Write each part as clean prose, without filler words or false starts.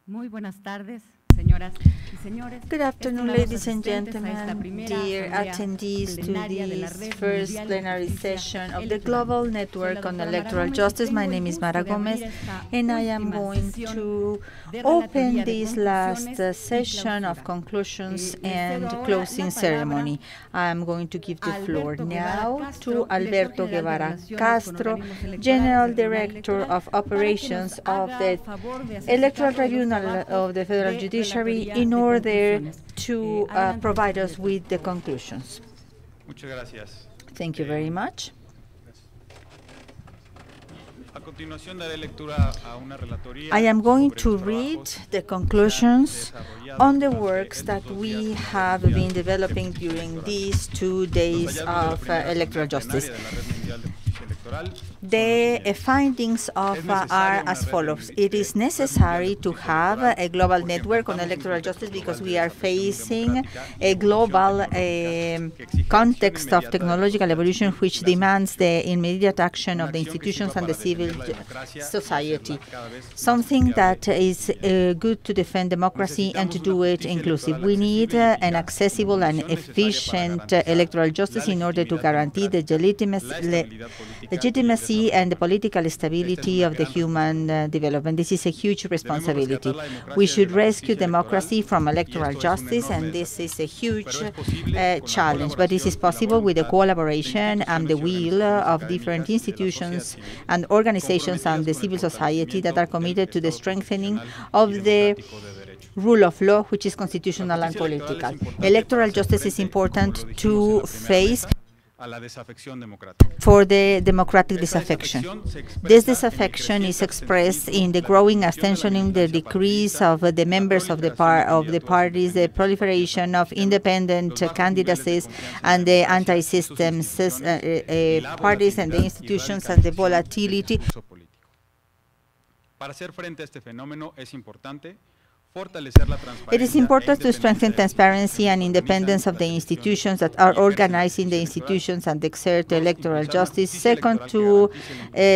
Muy buenas tardes, señoras y señores. Good afternoon, ladies and gentlemen, dear attendees to this first plenary session of the Global Network on Electoral Justice. My name is Mara Gomez, and I am going to open this last session of conclusions and closing ceremony. I am going to give the floor now to Alberto Guevara Castro, General Director of Operations of the Electoral Tribunal of the Federal Judiciary, in order to provide us with the conclusions. Thank you very much. I am going to read the conclusions on the works that we have been developing during these 2 days of electoral justice. The findings are as follows. It is necessary to have a global network on electoral justice because we are facing a global context of technological evolution which demands the immediate action of the institutions and the civil society. Something that is good to defend democracy and to do it inclusive. We need an accessible and efficient electoral justice in order to guarantee the legitimacy and the political stability of the human development. This is a huge responsibility. We should rescue democracy from electoral justice, and this is a huge challenge. But this is possible with the collaboration and the will of different institutions and organizations and the civil society that are committed to the strengthening of the rule of law, which is constitutional and political. Electoral justice is important to face for the democratic disaffection. This disaffection is expressed in the growing abstention, in the decrease of the members of the parties, the proliferation of independent candidacies, and the anti-system parties and the institutions, and the volatility. It is important to strengthen transparency and independence of the institutions that are organizing the institutions and exert electoral justice. Second, to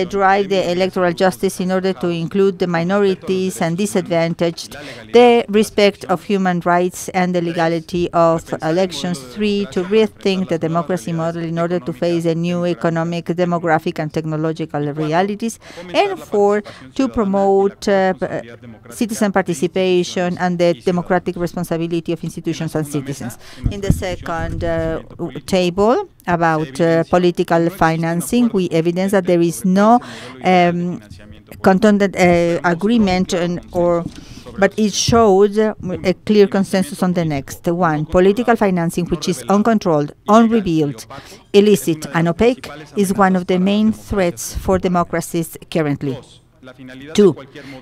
drive the electoral justice in order to include the minorities and disadvantaged, the respect of human rights and the legality of elections. 3, to rethink the democracy model in order to face the new economic, demographic, and technological realities. And 4, to promote citizen participation and the democratic responsibility of institutions and citizens. In the second table about political financing, we evidence that there is no contended agreement but it shows a clear consensus on the next one. Political financing, which is uncontrolled, unrevealed, illicit, and opaque, is one of the main threats for democracies currently. 2,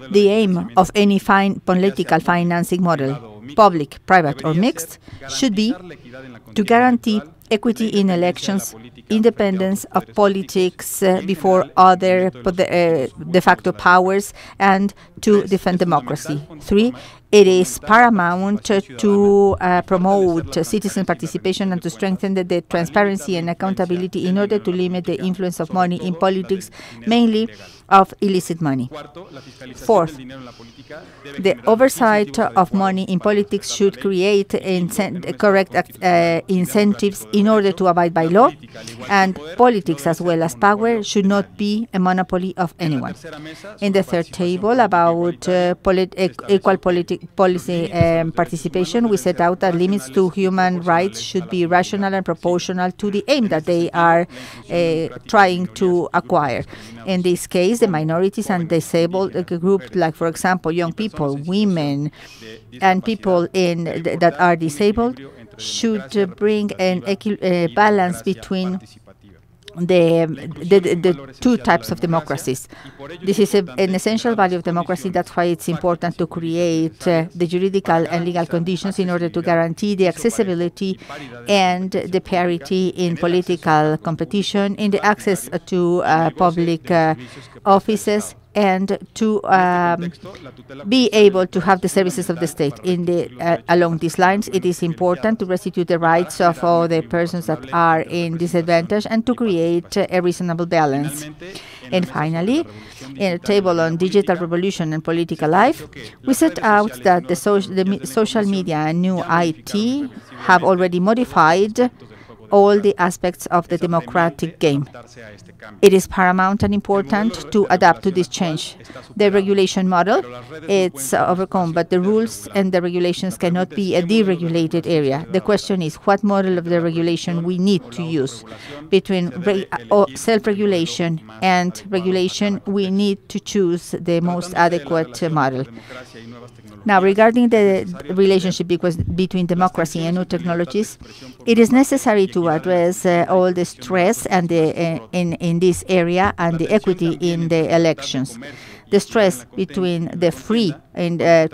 the aim of any political financing model, public, private, or mixed, should be to guarantee equity in elections, independence of politics before other de facto powers, and to defend democracy. 3, it is paramount to promote citizen participation and to strengthen the transparency and accountability in order to limit the influence of money in politics, mainly of illicit money. 4th, the oversight of money in politics should create correct incentives in order to abide by law, and politics as well as power should not be a monopoly of anyone. In the third table about equal policy participation, we set out that limits to human rights should be rational and proportional to the aim that they are trying to acquire. In this case, the minorities and disabled groups, like, for example, young people, women, and people that are disabled, should bring a balance between the two types of democracies. This is an essential value of democracy. That's why it's important to create the juridical and legal conditions in order to guarantee the accessibility and the parity in political competition, in the access to public offices, and to be able to have the services of the state. Along these lines, it is important to restitute the rights of all the persons that are in disadvantage and to create a reasonable balance. And finally, in a table on digital revolution and political life, we set out that the social media and new IT have already modified all the aspects of the democratic game. It is paramount and important to adapt to this change. The regulation model, it's overcome, but the rules and the regulations cannot be a deregulated area. The question is what model of the regulation we need to use. Between self-regulation and regulation, we need to choose the most adequate model. Now, regarding the relationship between democracy and new technologies, it is necessary to address all the stress and in this area and the equity in the elections. The stress between the free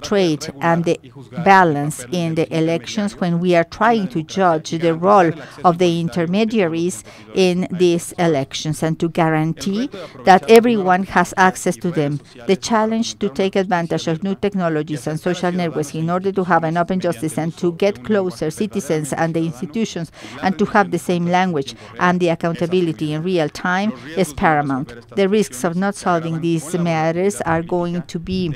trade and the balance in the elections when we are trying to judge the role of the intermediaries in these elections and to guarantee that everyone has access to them. The challenge to take advantage of new technologies and social networks in order to have an open justice and to get closer citizens and the institutions and to have the same language and the accountability in real time is paramount. The risks of not solving these matters are going to be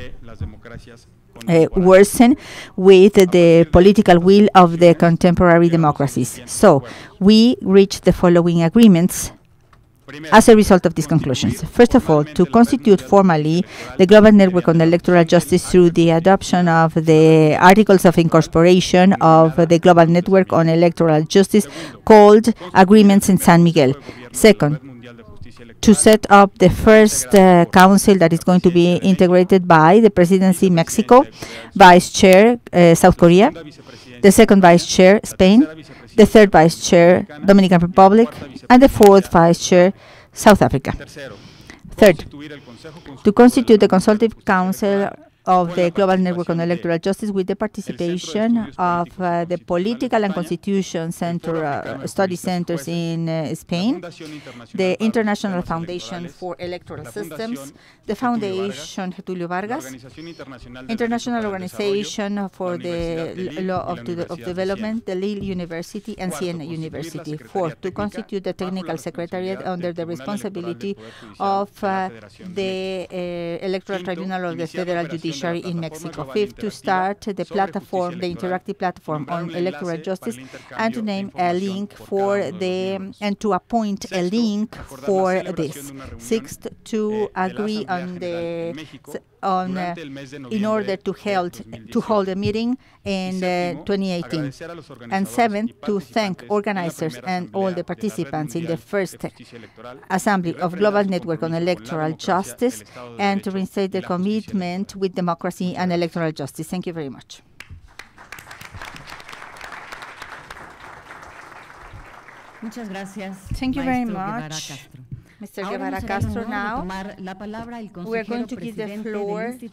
worsen with the political will of the contemporary democracies. So we reached the following agreements as a result of these conclusions. First of all, to constitute formally the Global Network on Electoral Justice through the adoption of the Articles of Incorporation of the Global Network on Electoral Justice called Agreements in San Miguel. Second, to set up the first council that is going to be integrated by the Presidency Mexico, Vice Chair South Korea, the second Vice Chair Spain, the third Vice Chair Dominican Republic, and the fourth Vice Chair South Africa. Third, to constitute the Consultative Council of the Global Network on Electoral Justice with the participation of the Political and Constitution Center study centers in Spain, the International Foundation for Electoral Systems, the Foundation Getulio Vargas, International Organization for the Law of Development, the Lille University, and Siena University. Fourth, to constitute the Technical Secretariat under the responsibility of the Electoral Tribunal of the Federal Judiciary in Mexico. Fifth, to start the platform, the interactive platform on electoral justice, and to name a link for and to appoint a link for this. Sixth, to agree on in order to hold a meeting in 2018. And seventh, to thank organizers and all the participants in the first assembly of Global Network on Electoral Justice and to reinstate the commitment with democracy and electoral justice. Thank you very much. Muchas gracias. Thank you very much, Mr. Guevara Castro. Now, we are going to give the floor to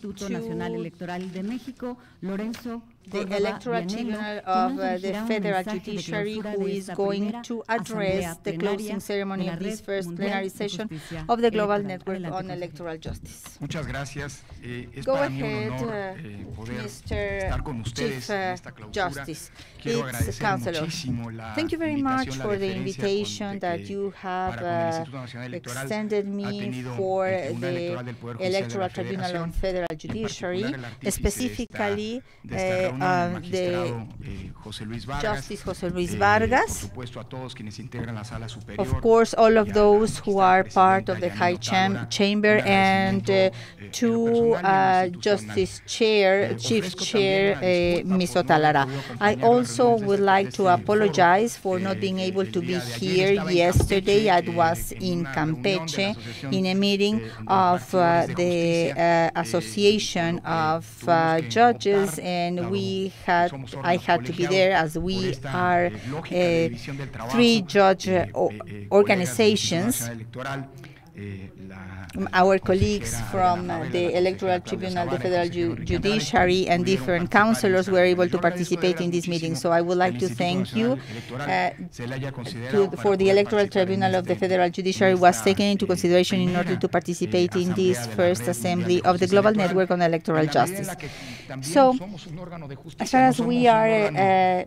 the Electoral Tribunal of the Federal Judiciary, who is going to address the closing ceremony of this first plenary session of the Global Network on Electoral Justice. Go ahead, Mr. Chief Justice. It's Councilor. Thank you very much for the invitation that you have extended me for the Electoral Tribunal on Federal Judiciary, specifically the Justice José Luis Vargas. Of course, all of those who are part of the High Chamber, and to Justice Chair, Chief Chair, Ms. Otalara. I also would like to apologize for not being able to be here yesterday. I was in Campeche in a meeting of the Association of Judges, and I had to be there as we are 3 judge organizations. our colleagues from the Electoral Tribunal, the Federal Judiciary, and different councillors were able to participate in this meeting. So I would like to thank you for the Electoral Tribunal of the Federal Judiciary was taken into consideration in order to participate in this first assembly of the Global Network on Electoral Justice. So, as far as we are a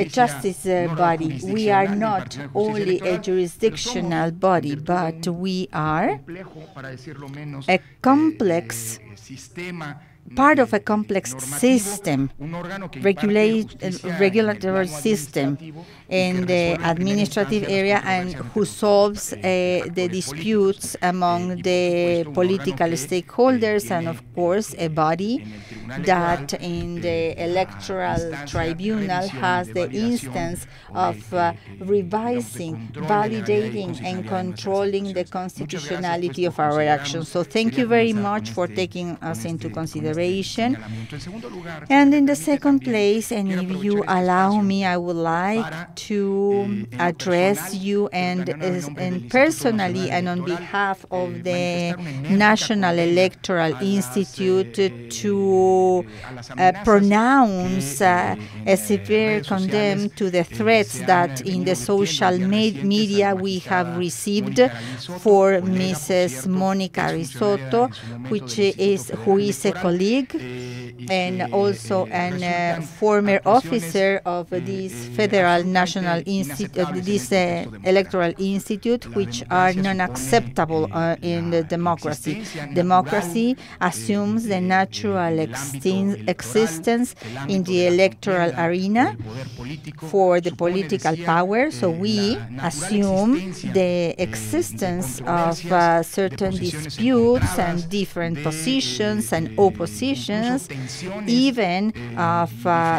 justice body, we are not only a jurisdictional body, but we are a complex part of a complex system, regulatory system in the administrative area, and who solves the disputes among the political stakeholders, and of course a body that in the electoral tribunal has the instance of revising, validating, and controlling the constitutionality of our actions. So thank you very much for taking us into consideration. And in the second place, and if you allow me, I would like to address you and personally and on behalf of the National Electoral Institute to pronounce a severe condemn to the threats that in the social media we have received for Mrs. Monica Risotto, who is a colleague and also a former officer of this Federal National Institute, this Electoral Institute, which are non-acceptable in the democracy. Democracy assumes the natural existence in the electoral arena for the political power, so we assume the existence of certain disputes and different positions and oppositions, even of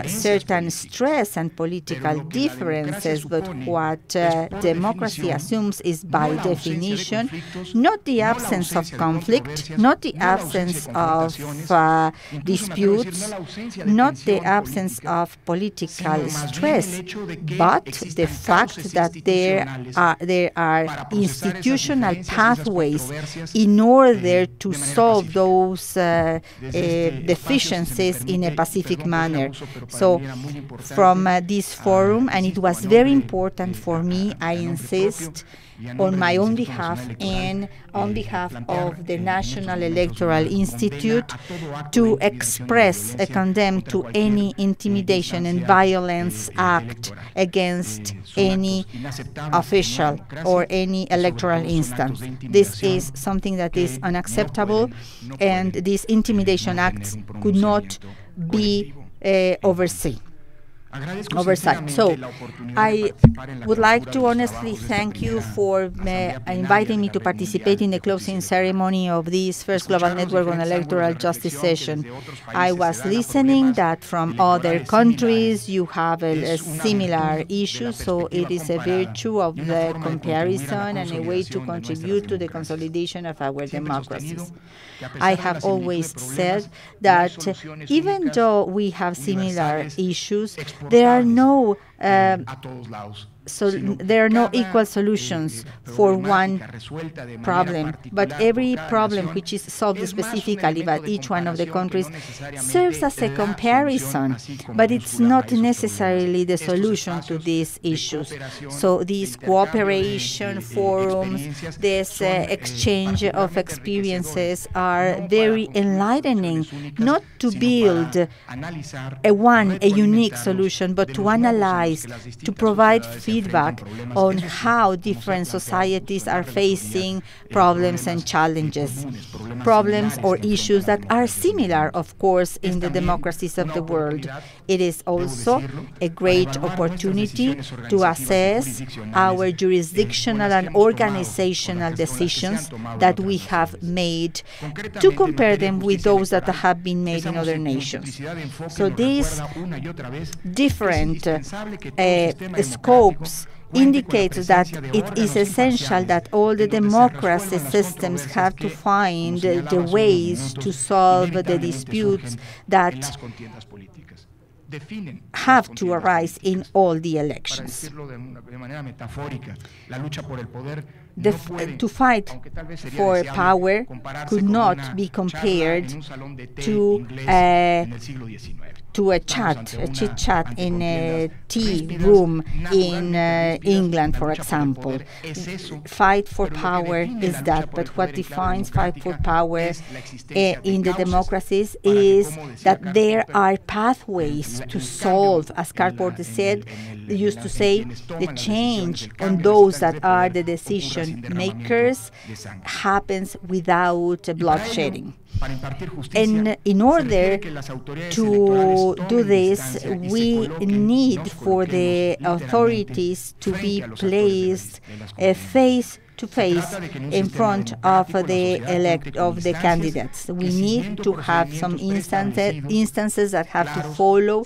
certain stress and political differences. But what democracy assumes is, by definition, not the absence of conflict, not the absence of disputes, not the absence of political stress, but the fact that there are institutional pathways in order to solve those deficiencies in a pacific manner. So from this forum, and it was very important for me, I insist on my own behalf and on behalf of the National Electoral Institute to express a condemn to any intimidation and violence act against any official or any electoral instance. This is something that is unacceptable, and these intimidation acts could not be oversight. So I would like to honestly thank you for inviting me to participate in the closing ceremony of this first Global Network on Electoral Justice session. I was listening that from other countries you have a similar issue, so it is a virtue of the comparison and a way to contribute to the consolidation of our democracies. I have always said that even though we have similar issues, there are no equal solutions for one problem, but every problem which is solved specifically by each one of the countries serves as a comparison, but it's not necessarily the solution to these issues. So these cooperation forums, this exchange of experiences are very enlightening, not to build a unique solution, but to analyze, to provide feedback on how different societies are facing problems and challenges, problems or issues that are similar, of course, in the democracies of the world. It is also a great opportunity to assess our jurisdictional and organizational decisions that we have made, to compare them with those that have been made in other nations. So these different scopes indicates that it is essential that all the democracy systems have to find the ways to solve the disputes that have to arise in all the elections. to fight for power could not be compared to a chit-chat in a tea room in England, for example. Fight for power is that, but what defines fight for power in the democracies is that there are pathways to solve, as Cardboard said, they used to say, the change on those that are the decision makers happens without bloodshedding. And in order to do this, we need for the authorities to be placed face to face in front of the candidates. We need to have some instances that have to follow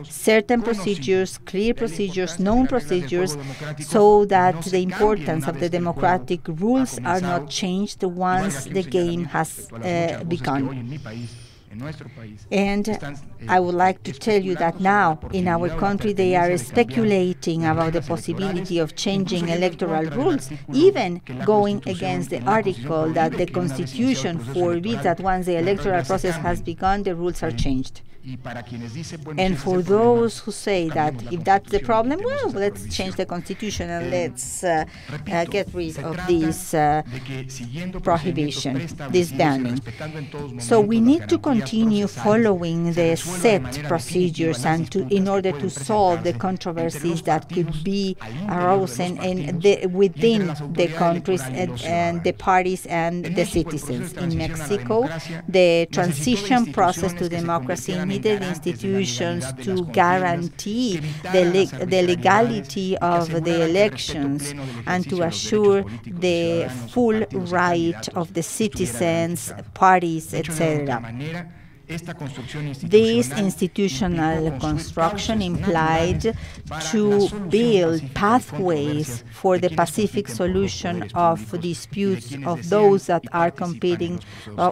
certain procedures, clear procedures, known procedures, so that the importance of the democratic rules are not changed once the game has begun. And I would like to tell you that now in our country they are speculating about the possibility of changing electoral rules, even going against the article that the Constitution forbids that once the electoral process has begun, the rules are changed. And for those who say that if that's the problem, well, let's change the Constitution and let's get rid of this prohibition, this banning. So we need to continue following the set procedures and in order to solve the controversies that could be arousing within the countries and the parties and the citizens. In Mexico, the transition process to democracy needed institutions to guarantee the legality of the elections and to assure the full right of the citizens, parties, etc. This institutional construction implied to build pathways for the pacific solution of disputes of those that are competing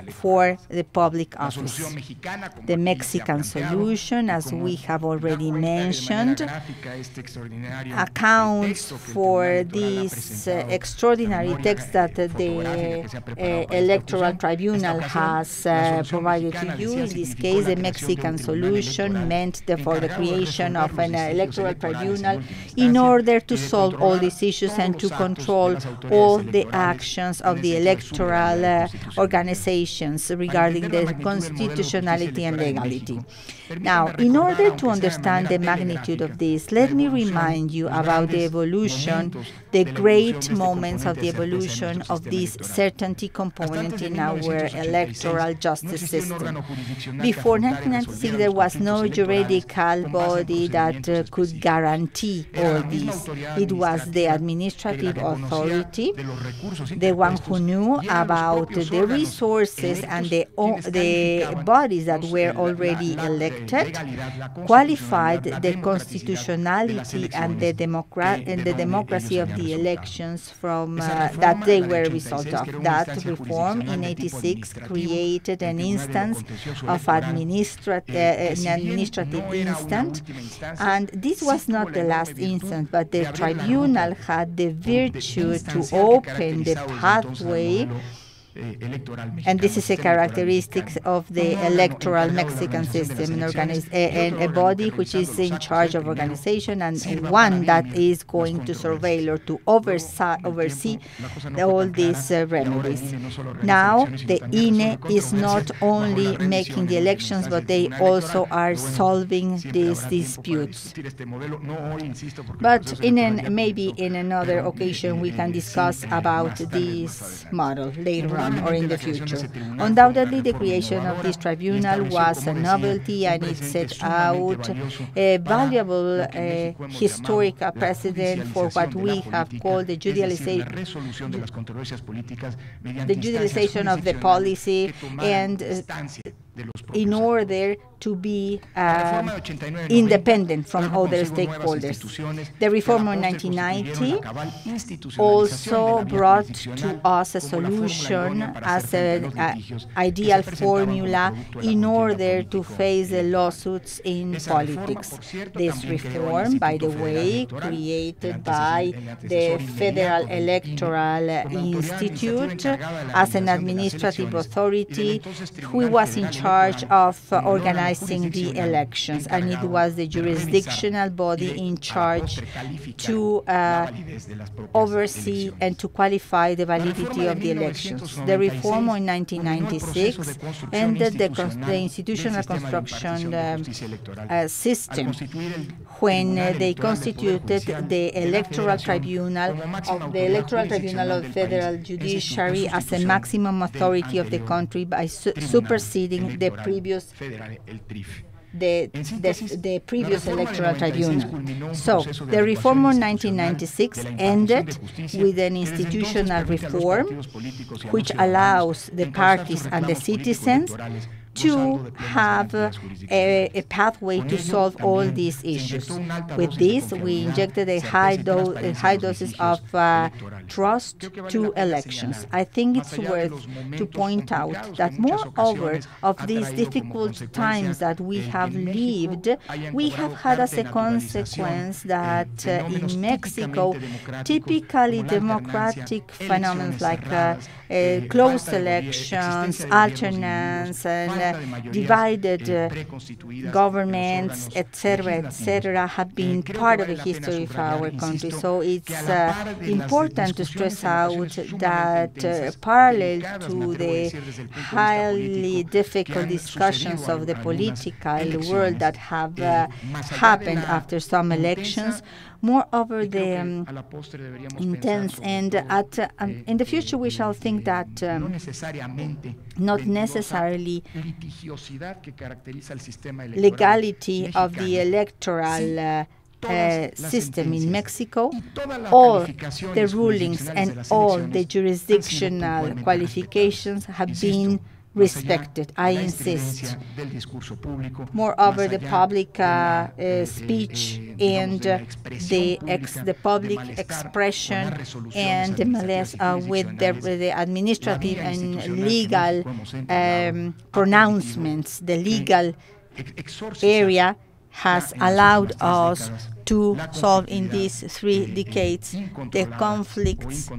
for the public office. The Mexican solution, as we have already mentioned, accounts for this extraordinary text that the Electoral Tribunal has provided to you. In this case, the Mexican solution meant for the creation of an electoral tribunal in order to solve all these issues and to control all the actions of the electoral organizations regarding the constitutionality and legality. Now, in order to understand the magnitude of this, let me remind you about the evolution, the great moments of the evolution of this certainty component in our electoral justice system. Before 1996, there was no juridical body that could guarantee all this. It was the administrative authority, the one who knew about the resources and the bodies that were already elected, qualified the constitutionality and the democracy of the elections from that they were a result of. That reform in 1986 created an instance of an administrative instance, and this was not the last instance, but the tribunal had the virtue to open the pathway. And this is a characteristic of the electoral Mexican system, a body which is in charge of organization and one that is going to surveil or to oversee all these remedies. Now, the INE is not only making the elections, but they also are solving these disputes. But maybe in another occasion we can discuss about this model later on or in the future. Undoubtedly, the creation of this tribunal was a novelty, and it set out a valuable historical precedent for what we have called the judicialization of the policy, and in order to be independent from other stakeholders. The reform of 1990 also brought to us a solution as an ideal formula in order to face the lawsuits in politics. This reform, by the way, created by the Federal Electoral Institute as an administrative authority who was in charge of organizing the elections, and it was the jurisdictional body in charge to oversee and to qualify the validity of the elections. The reform in 1996 ended the institutional construction system when they constituted the Electoral Tribunal of the Federal Judiciary as a maximum authority of the country by superseding the previous electoral tribunal. So the reform of 1996 ended with an institutional reform which allows the parties and the citizens to have a pathway to solve all these issues. With this, we injected a high doses of trust to elections. I think it's worth to point out that moreover of these difficult times that we have lived, we have had as a consequence that in Mexico, typically democratic phenomena like closed elections, alternance, and divided governments, etc., have been part of the history of our country. So it's important to stress out that parallel to the highly difficult discussions of the political world that have happened after some elections, moreover, the intense and in the future we shall think that not necessarily legality of the electoral system in Mexico, all the rulings and all the jurisdictional qualifications have been respected. I insist. Moreover, the public speech and the public expression and the malaise with the administrative and legal pronouncements, the legal area has allowed us to solve in these 3 decades the conflicts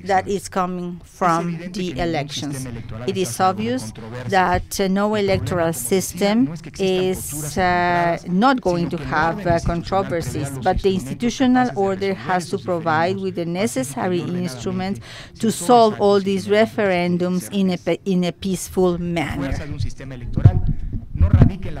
that is coming from the elections. It is obvious that no electoral system is not going to have controversies, but the institutional order has to provide with the necessary instruments to solve all these referendums in a peaceful manner.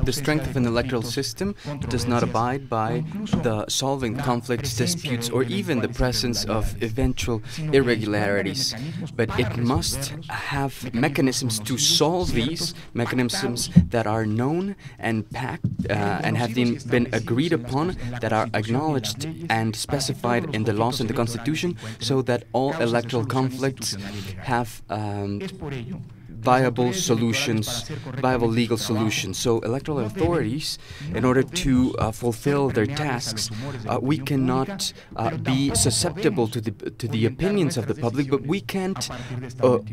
The strength of an electoral system does not abide by the solving conflicts, disputes, or even the presence of eventual irregularities, but it must have mechanisms to solve these, mechanisms that are known and packed and have been agreed upon, that are acknowledged and specified in the laws and the Constitution, so that all electoral conflicts have viable solutions, viable legal solutions. So electoral authorities, in order to fulfill their tasks, we cannot be susceptible to the opinions of the public, but we can't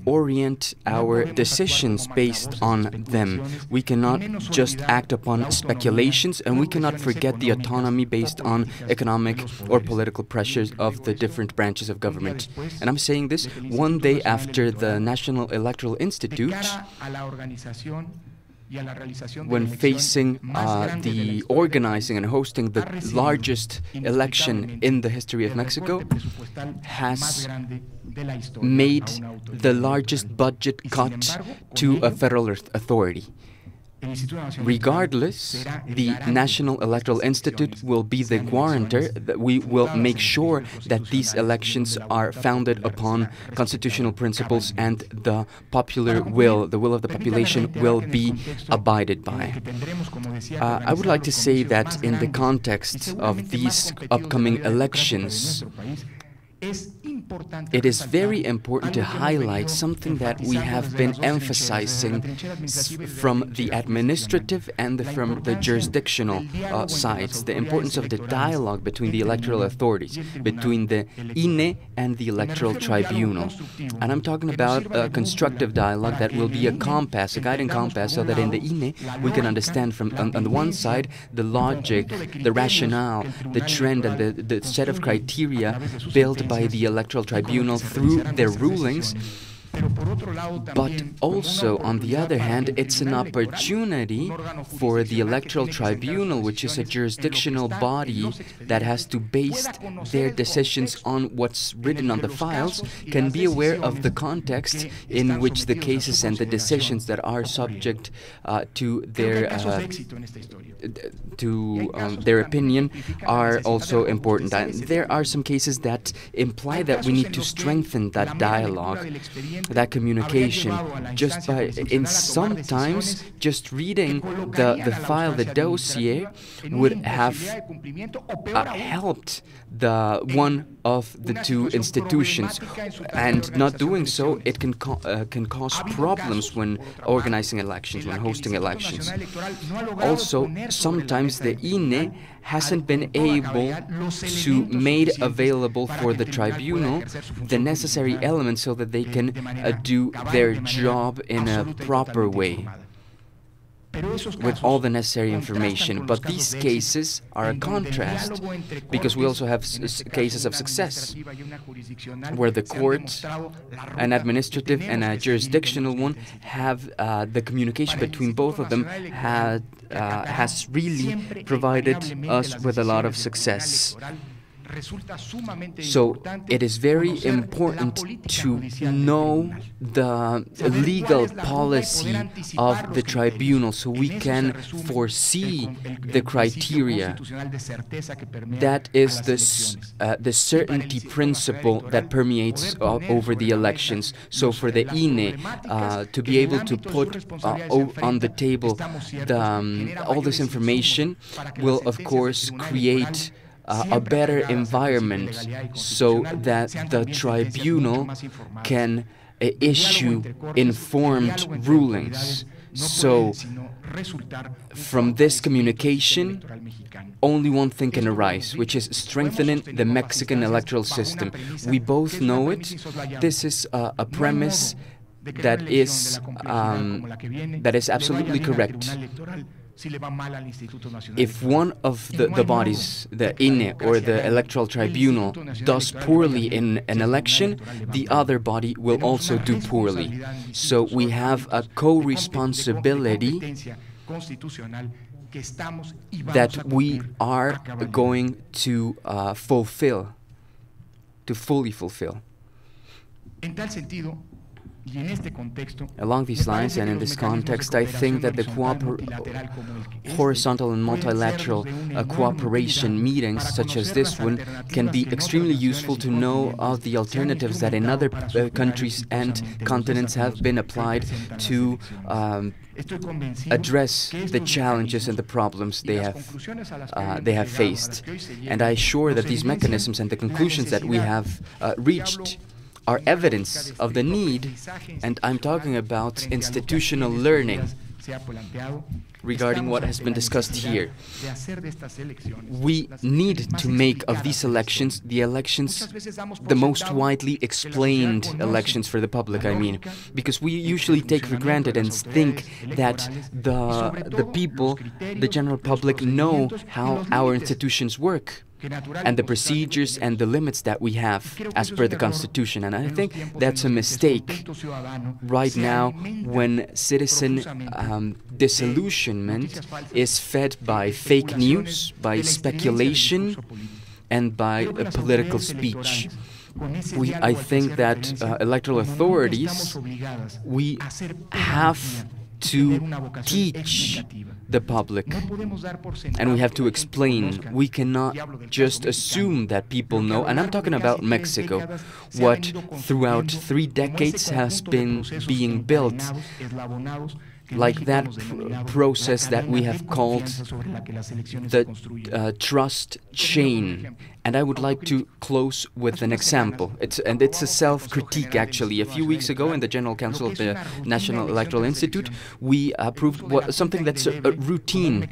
orient our decisions based on them. We cannot just act upon speculations, and we cannot forget the autonomy based on economic or political pressures of the different branches of government. And I'm saying this one day after the National Electoral Institute, when facing the organizing and hosting the largest election in the history of Mexico, has made the largest budget cut to a federal authority. Regardless, the National Electoral Institute will be the guarantor that we will make sure that these elections are founded upon constitutional principles and the popular will, the will of the population, will be abided by. I would like to say that in the context of these upcoming elections, it is very important to highlight something that we have been emphasizing from the administrative and from the jurisdictional sides, the importance of the dialogue between the electoral authorities, between the INE and the Electoral Tribunal. And I'm talking about a constructive dialogue that will be a compass, a guiding compass, so that in the INE we can understand from on the one side the logic, the rationale, the trend, and the set of criteria built by the Electoral Tribunal through their rulings. But also, on the other hand, it's an opportunity for the Electoral Tribunal, which is a jurisdictional body that has to base their decisions on what's written on the files, can be aware of the context in which the cases and the decisions that are subject to their opinion are also important. There are some cases that imply that we need to strengthen that dialogue, that communication, just by, sometimes just reading the file, the dossier, would have helped the one of the two institutions, and not doing so, it can cause problems when organizing elections, when hosting elections. Also, sometimes the INE hasn't been able to make available for the tribunal the necessary elements so that they can do their job in a proper way, with all the necessary information. But these cases are a contrast, because we also have cases of success, where the court, an administrative and a jurisdictional one, have the communication between both of them has really provided us with a lot of success. So it is very important to know the legal policy of the tribunal so we can foresee the criteria. That is the certainty principle that permeates over the elections. So for the INE to be able to put on the table all this information will of course create a better environment so that the tribunal can issue informed rulings. So from this communication, only one thing can arise, which is strengthening the Mexican electoral system. We both know it. This is a premise that is absolutely correct. If one of the bodies, the INE or the Electoral Tribunal, does poorly in an election, the other body will also do poorly. So we have a co-responsibility that we are going to fully fulfill. Along these lines and in this context, I think that the horizontal and multilateral cooperation meetings such as this one can be extremely useful to know of the alternatives that in other countries and continents have been applied to address the challenges and the problems they have faced. And I'm sure that these mechanisms and the conclusions that we have reached are evidence of the need, and I'm talking about institutional learning regarding what has been discussed here. We need to make of these elections the most widely explained elections for the public, I mean, because we usually take for granted and think that the people, the general public, know how our institutions work and the procedures and the limits that we have as per the Constitution. And I think that's a mistake right now when citizen disillusionment is fed by fake news, by speculation, and by political speech. I think that electoral authorities, we have to teach the public, and we have to explain. We cannot just assume that people know, and I'm talking about Mexico, what throughout 3 decades has been being built like that process that we have called the trust chain. And I would like to close with an example. It's a self-critique, actually. A few weeks ago in the General Council of the National Electoral Institute, we approved something that's a routine,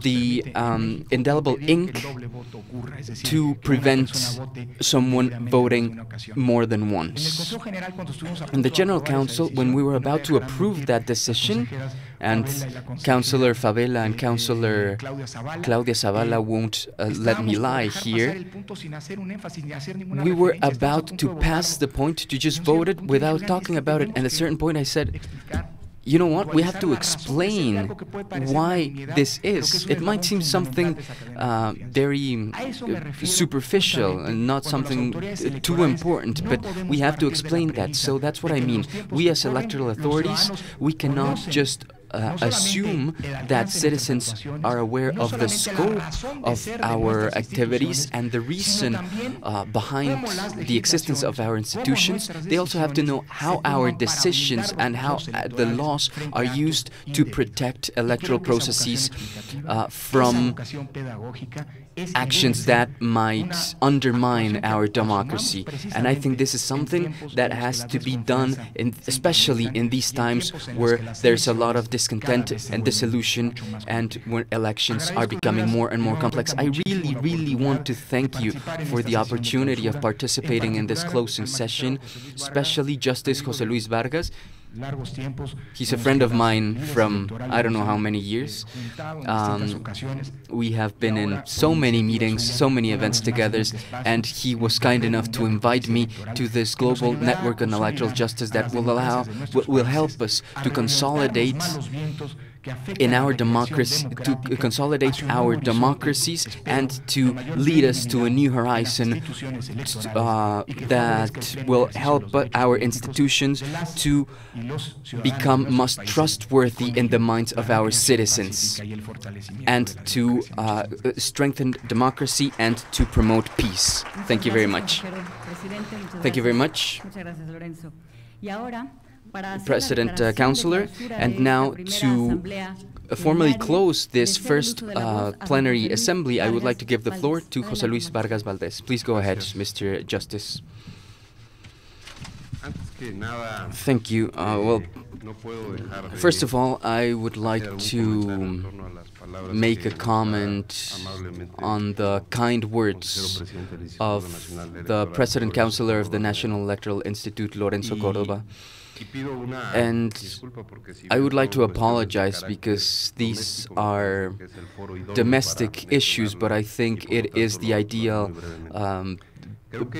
the indelible ink to prevent someone voting more than once. In the General Council, when we were about to approve that decision, and Councillor Favela and Councillor Claudia Zavala won't let me lie here, we were about to pass the point to just vote it without talking about it. And at a certain point I said, you know what, we have to explain why this is. It might seem something very superficial and not something too important, but we have to explain that. So that's what I mean. We as electoral authorities, we cannot just assume that citizens are aware of the scope of our activities and the reason behind the existence of our institutions. They also have to know how our decisions and how the laws are used to protect electoral processes from actions that might undermine our democracy. And I think this is something that has to be done, especially in these times where there's a lot of discontent and dissolution, and when elections are becoming more and more complex. I really, really want to thank you for the opportunity of participating in this closing session, especially Justice José Luis Vargas. He's a friend of mine from I don't know how many years. We have been in so many meetings, so many events together, and he was kind enough to invite me to this global network on electoral justice that will help us to consolidate in our democracy, to consolidate our democracies and to lead us to a new horizon that will help our institutions to become most trustworthy in the minds of our citizens and to strengthen democracy and to promote peace. Thank you very much. Thank you very much, President Councillor. And now to formally close this first plenary assembly, I would like to give the floor to José Luis Vargas Valdez. Please go ahead, Mr. Justice. Thank you. Well, first of all, I would like to make a comment on the kind words of the President Councillor of the National Electoral Institute, Lorenzo Córdoba. And I would like to apologize because these are domestic issues, but I think it is the ideal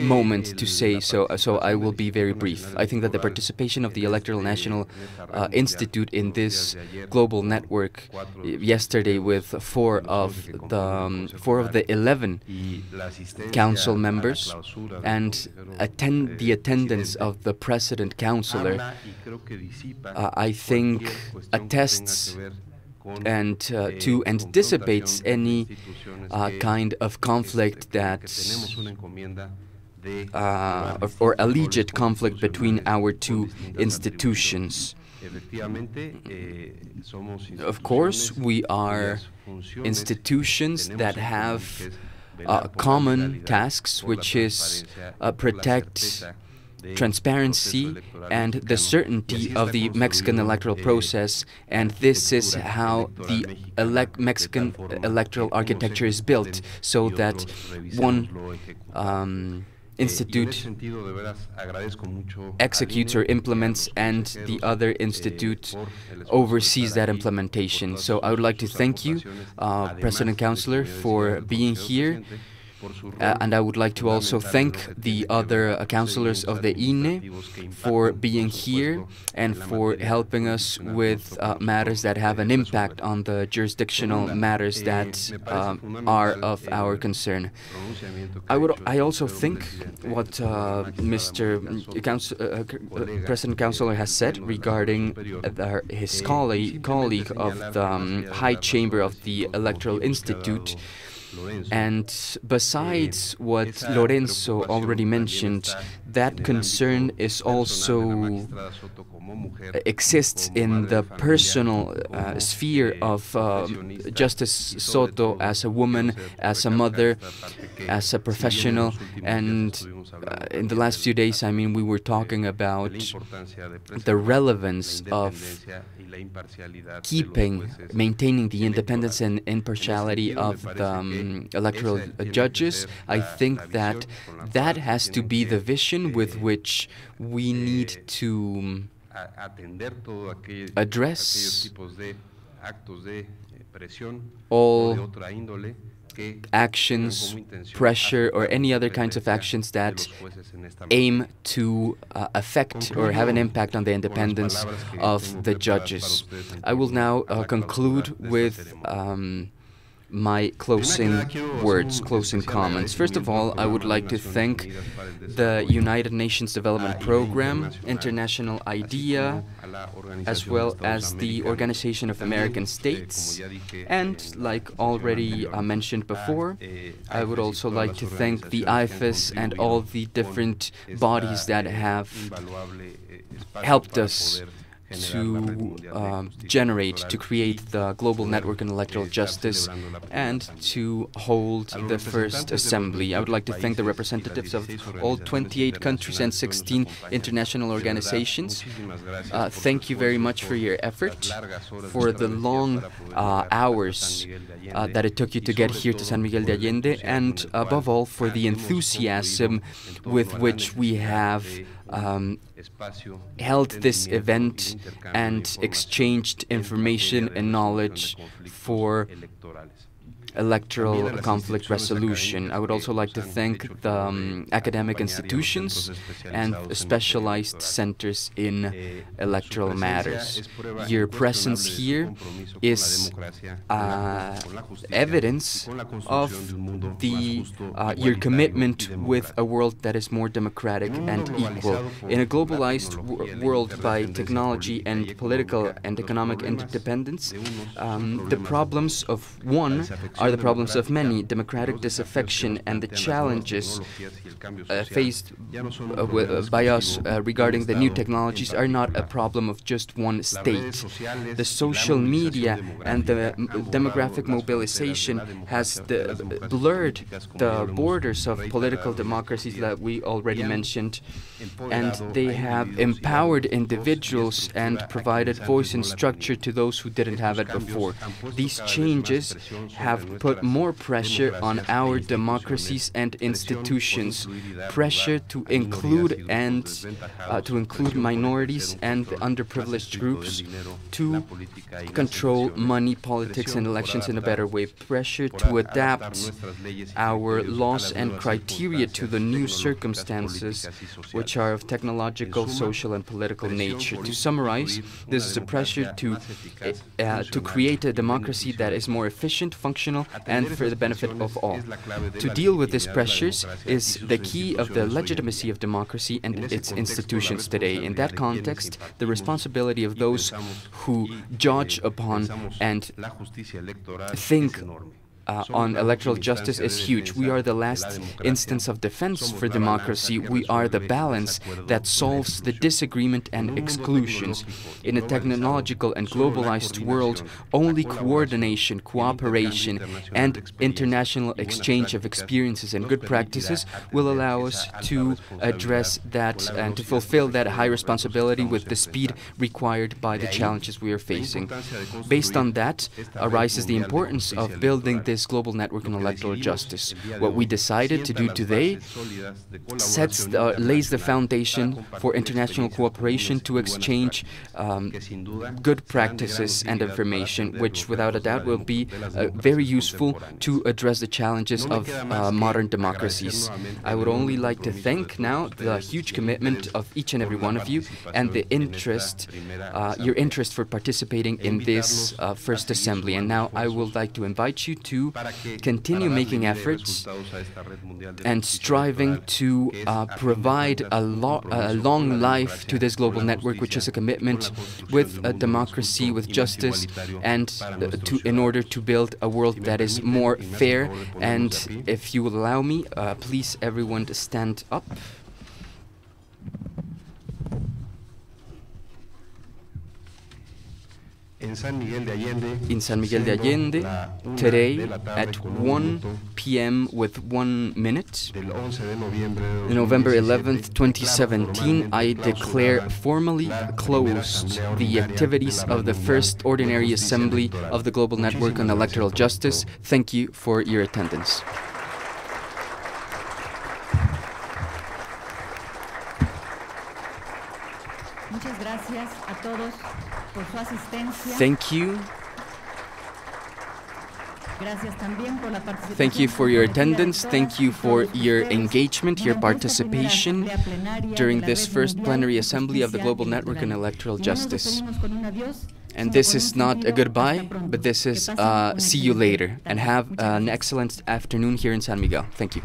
moment to say so, so I will be very brief. I think that the participation of the Electoral National Institute in this global network yesterday with four of the 11 council members and the attendance of the President Councillor, I think attests and dissipates any kind of conflict or alleged conflict between our two institutions. Of course, we are institutions that have common tasks, which is protect transparency and the certainty of the Mexican electoral process, and this is how the Mexican electoral architecture is built, so that one institute executes or implements and the other institute oversees that implementation. So I would like to thank you, President Councillor, for being here. And I would like to also thank the other councillors of the INE for being here and for helping us with matters that have an impact on the jurisdictional matters that are of our concern. I also think what Mr. President Councillor has said regarding his colleague of the High Chamber of the Electoral Institute. And besides what Lorenzo already mentioned, that concern is also exists in the personal sphere of Justice Soto as a woman, as a mother, as a professional. And in the last few days, I mean, we were talking about the relevance of maintaining the independence and impartiality of the electoral judges. I think that that has to be the vision with which we need to address all actions, pressure, or any other kinds of actions that aim to affect or have an impact on the independence of the judges. I will now conclude with my closing words, closing comments. First of all, I would like to thank the United Nations Development Program, International IDEA, as well as the Organization of American States. And like already mentioned before, I would also like to thank the IFES and all the different bodies that have helped us to create the Global Network on Electoral Justice and to hold the first assembly. I would like to thank the representatives of all 28 countries and 16 international organizations. Thank you very much for your effort, for the long hours that it took you to get here to San Miguel de Allende, and above all for the enthusiasm with which we have held this event and exchanged information and knowledge for electoral conflict resolution. I would also like to thank the academic institutions and specialized centers in electoral matters. Your presence here is evidence of your commitment with a world that is more democratic and equal. In a globalized world by technology and political and economic interdependence, the problems of one are the problems of many. Democratic disaffection and the challenges faced by us regarding the new technologies are not a problem of just one state. The social media and the demographic mobilization has blurred the borders of political democracies that we already mentioned, and they have empowered individuals and provided voice and structure to those who didn't have it before. These changes have put more pressure on our democracies and institutions, pressure to include minorities and underprivileged groups, to control money, politics, and elections in a better way, pressure to adapt our laws and criteria to the new circumstances which are of technological, social, and political nature. To summarize, this is a pressure to create a democracy that is more efficient, functional, and for the benefit of all. To deal with these pressures is the key of the legitimacy of democracy and its institutions today. In that context, the responsibility of those who judge upon and think on electoral justice is huge. We are the last instance of defense for democracy. We are the balance that solves the disagreement and exclusions. In a technological and globalized world, only coordination, cooperation, and international exchange of experiences and good practices will allow us to address that and to fulfill that high responsibility with the speed required by the challenges we are facing. Based on that arises the importance of building this global network on electoral justice. What we decided to do today lays the foundation for international cooperation to exchange good practices and information, which without a doubt will be very useful to address the challenges of modern democracies. I would only like to thank now the huge commitment of each and every one of you and the interest, your interest for participating in this first assembly. And now I would like to invite you to to continue making efforts and striving to provide a long life to this global network, which is a commitment with democracy, with justice, and in order to build a world that is more fair. And if you will allow me, please everyone to stand up. In San Miguel de Allende, today at 1 p.m. with 1 minute, November 11th, 2017, I declare formally closed the activities of the First Ordinary Assembly of the Global Network on Electoral Justice. Thank you for your attendance. Muchas gracias a todos por su asistencia. Thank you. Gracias también por la participación. Thank you for your attendance. Thank you for your engagement, your participation during this first plenary assembly of the Global Network on Electoral Justice. And this is not a goodbye, but this is see you later. And have an excellent afternoon here in San Miguel. Thank you.